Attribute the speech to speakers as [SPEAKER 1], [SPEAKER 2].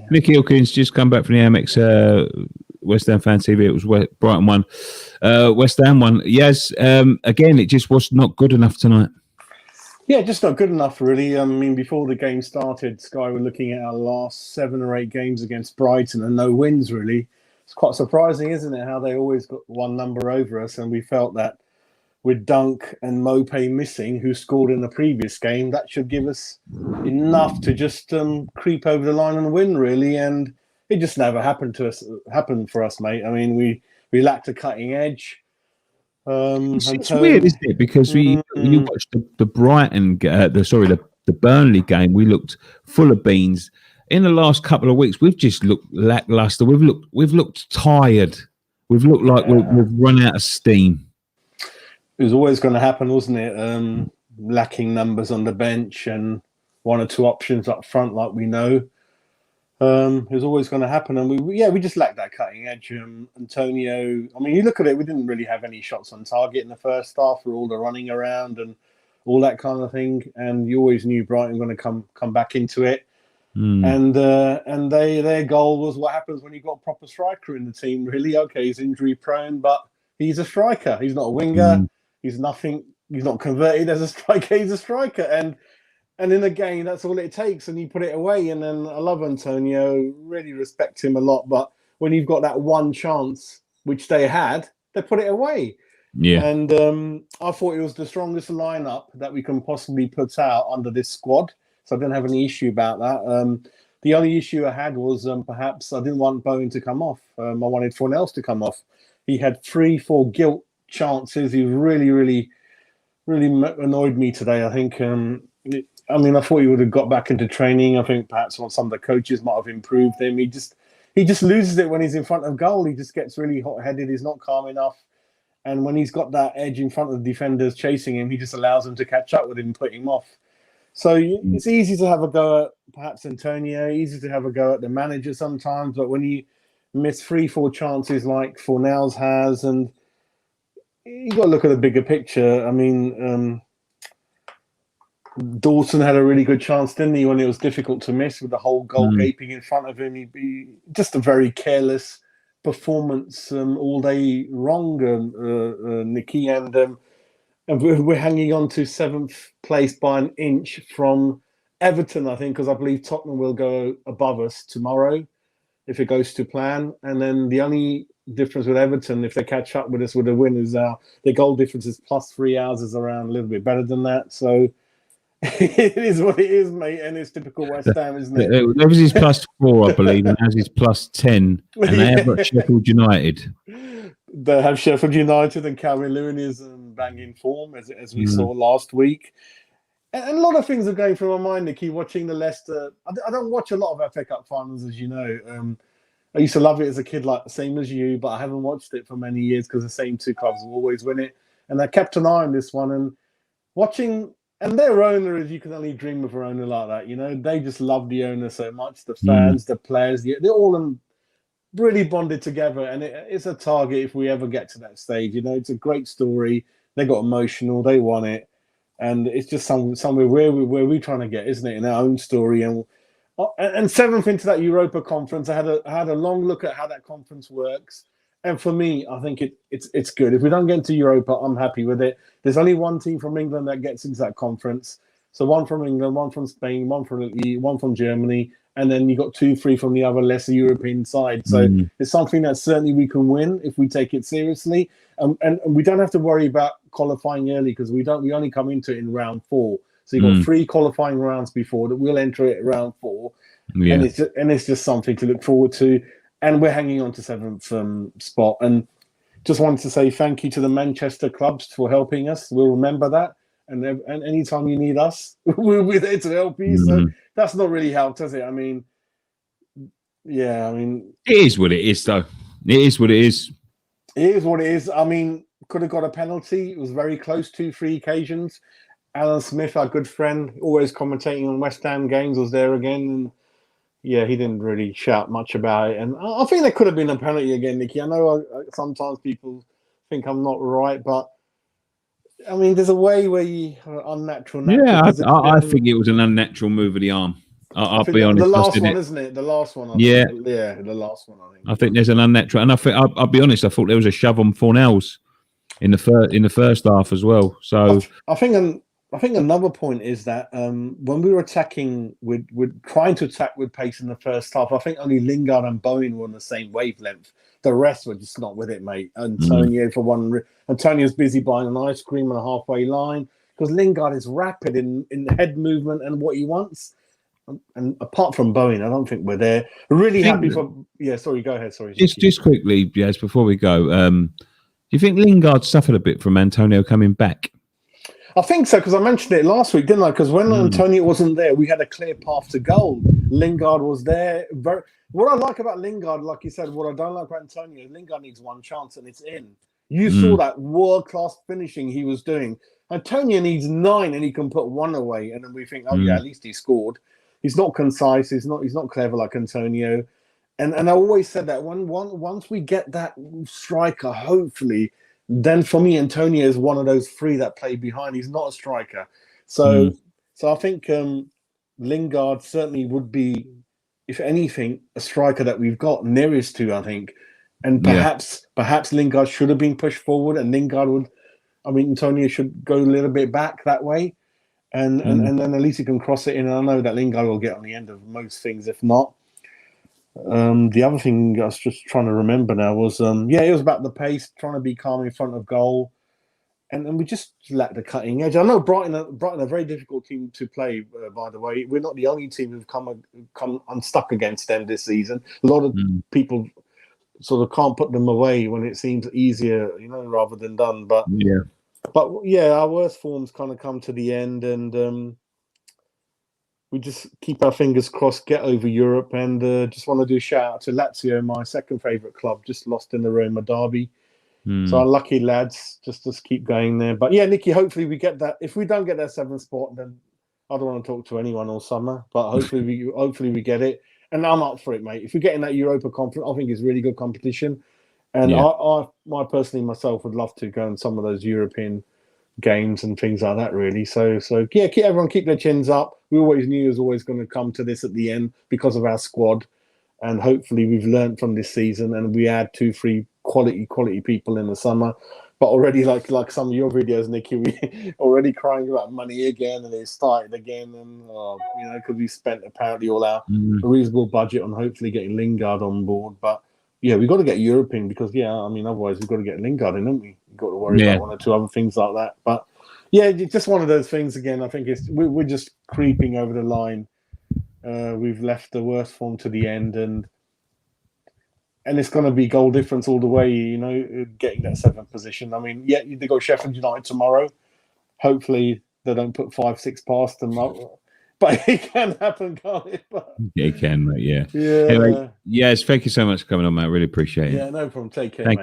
[SPEAKER 1] Nicky Hawkins just come back from the Amex West Ham fan TV. It was Brighton 1, West Ham 1. Yes, again, it just was not good enough tonight.
[SPEAKER 2] Yeah, just not good enough, really. I mean, before the game started, Sky were looking at our last 7 or 8 games against Brighton and no wins, really. It's quite surprising, isn't it, how they always got one number over us, and we felt that with Dunk and Mopé missing, who scored in the previous game, that should give us enough to just creep over the line and win, really. And it just never happened for us, mate. I mean, we lacked a cutting edge.
[SPEAKER 1] It's weird, isn't it? Because you watched the Brighton, the Burnley game. We looked full of beans. In the last couple of weeks, we've just looked lackluster. We've looked tired. We've looked like we've run out of steam.
[SPEAKER 2] It was always going to happen, wasn't it? Lacking numbers on the bench and 1 or 2 options up front, like we know. It was always going to happen, and we just lacked that cutting edge. Antonio, I mean, you look at it, we didn't really have any shots on target in the first half for all the running around and all that kind of thing. And you always knew Brighton were going to come back into it. And their goal was what happens when you've got a proper striker in the team. Really, okay, he's injury prone, but he's a striker. He's not a winger. He's nothing. He's not converted as a striker. He's a striker, and in a game, that's all it takes, and you put it away. And then I love Antonio, really respect him a lot. But when you've got that one chance, which they had, they put it away.
[SPEAKER 1] Yeah.
[SPEAKER 2] And I thought it was the strongest lineup that we can possibly put out under this squad. So I didn't have any issue about that. The only issue I had was perhaps I didn't want Bowen to come off. I wanted Fornells to come off. He had 3-4 gilt chances. He really annoyed me today. I think. I mean, I thought he would have got back into training. I think perhaps some of the coaches might have improved him. He just loses it when he's in front of goal. He just gets really hot-headed. He's not calm enough. And when he's got that edge in front of the defenders chasing him, he just allows them to catch up with him and put him off. So it's easy to have a go at perhaps Antonio, easy to have a go at the manager sometimes. But when you miss 3-4 chances like Fornells has, and you got to look at the bigger picture. I mean, Dawson had a really good chance, didn't he, when it was difficult to miss with the whole goal gaping in front of him. He just a very careless performance all day long, Nicky. And we're hanging on to 7th place by an inch from Everton, I think, because I believe Tottenham will go above us tomorrow if it goes to plan. And then the only difference with Everton, if they catch up with us with a win, is their goal difference is +3 hours, is around a little bit better than that. So it is what it is, mate, and it's typical West Ham, isn't it?
[SPEAKER 1] Theirs is +4, I believe, and ours is +10, and they have got Sheffield United.
[SPEAKER 2] They have Sheffield United, and Calvin Lewin is banging form, as we saw last week. And a lot of things are going through my mind, Nicky, watching the Leicester. I don't watch a lot of FA Cup finals, as you know. I used to love it as a kid, like same as you, but I haven't watched it for many years because the same 2 clubs will always win it. And I kept an eye on this one, and watching. And their owner, as you can only dream of an owner like that, you know, they just love the owner so much. The fans, the players, they're all really bonded together. And it's a target if we ever get to that stage. You know, it's a great story. They got emotional. They won it. And it's just somewhere where we're trying to get, isn't it, in our own story. And 7th into that Europa conference, I had a long look at how that conference works. And for me, I think it's good. If we don't get into Europa, I'm happy with it. There's only one team from England that gets into that conference. So 1 from England, 1 from Spain, 1 from Italy, 1 from Germany, and then you got 2-3 from the other lesser European side. So it's something that certainly we can win if we take it seriously. And we don't have to worry about qualifying early because we only come into it in round 4. So you've got 3 qualifying rounds before that. We'll enter it at round 4. Yeah. And it's just something to look forward to. And we're hanging on to 7th spot. And just wanted to say thank you to the Manchester clubs for helping us. We'll remember that. And anytime you need us, we'll be there to help you. So that's not really helped, has it? I mean, yeah, I mean...
[SPEAKER 1] It is what it is, though. It is what it is.
[SPEAKER 2] It is what it is. I mean, could have got a penalty. It was very close, 2-3 occasions. Alan Smith, our good friend, always commentating on West Ham games, was there again. And yeah, he didn't really shout much about it. And I think there could have been a penalty again, Nicky. I know sometimes people think I'm not right, but I mean, there's a way where you are unnatural.
[SPEAKER 1] Yeah, I think it was an unnatural move of the arm. I'll be honest.
[SPEAKER 2] The last one, isn't it? The last one.
[SPEAKER 1] Yeah,
[SPEAKER 2] the last one.
[SPEAKER 1] I think there's an unnatural, and I think I'll be honest. I thought there was a shove on Fornells in the first half as well. So
[SPEAKER 2] I think another point is that when we were attacking with trying to attack with pace in the first half, I think only Lingard and Bowen were on the same wavelength. The rest were just not with it, mate. Antonio for one. Antonio's busy buying an ice cream on a halfway line because Lingard is rapid in head movement and what he wants. And apart from Bowen, I don't think we're there. Really happy for. Yeah, sorry. Go ahead. Sorry.
[SPEAKER 1] Just quickly, yes. Before we go, do you think Lingard suffered a bit from Antonio coming back?
[SPEAKER 2] I think so, because I mentioned it last week, didn't I? Because when Antonio wasn't there, we had a clear path to goal. Lingard was there. What I like about Lingard, like you said, what I don't like about Antonio, Lingard needs one chance and it's in. You saw that world-class finishing he was doing. Antonio needs 9 and he can put 1 away. And then we think, yeah, at least he scored. He's not concise. He's not clever like Antonio. And I always said that once we get that striker, hopefully, then for me, Antonio is one of those 3 that play behind. He's not a striker. So I think Lingard certainly would be, if anything, a striker that we've got nearest to, I think. And perhaps Lingard should have been pushed forward and Antonio should go a little bit back that way. And then at least he can cross it in. And I know that Lingard will get on the end of most things, if not. The other thing I was just trying to remember now was, it was about the pace, trying to be calm in front of goal. And we just lacked the cutting edge. I know Brighton a very difficult team to play, by the way. We're not the only team who've come unstuck against them this season. A lot of people sort of can't put them away when it seems easier, rather than done. But our worst forms kind of come to the end, and we just keep our fingers crossed, get over Europe, and just want to do a shout out to Lazio, my second favourite club, just lost in the Roma derby. So unlucky lads, just keep going there. But yeah, Nicky, hopefully we get that. If we don't get that 7th spot, then I don't want to talk to anyone all summer. But hopefully we get it, and I'm up for it, mate. If we get in that Europa Conference, I think it's really good competition, and I personally myself would love to go in some of those European games and things like that, really. So yeah, everyone keep their chins up. We always knew it was always going to come to this at the end because of our squad, and hopefully we've learned from this season and we add 2-3 quality people in the summer. But already, like some of your videos, Nicky, we already crying about money again, and it started again, and because we spent apparently all our reasonable budget on hopefully getting Lingard on board. But yeah, we've got to get European because otherwise we've got to get Lingard in, haven't we? We've got to worry about 1 or 2 other things like that. But yeah, just one of those things again. I think we're just creeping over the line. We've left the worst form to the end, and it's going to be goal difference all the way, getting that 7th position. They got Sheffield United tomorrow. Hopefully they don't put 5-6 past them. But it can happen, can't it?
[SPEAKER 1] It can, mate, yeah.
[SPEAKER 2] Yeah.
[SPEAKER 1] Anyway, yes, thank you so much for coming on, mate. I really appreciate it.
[SPEAKER 2] Yeah, no problem. Take care,
[SPEAKER 1] Thank
[SPEAKER 2] mate.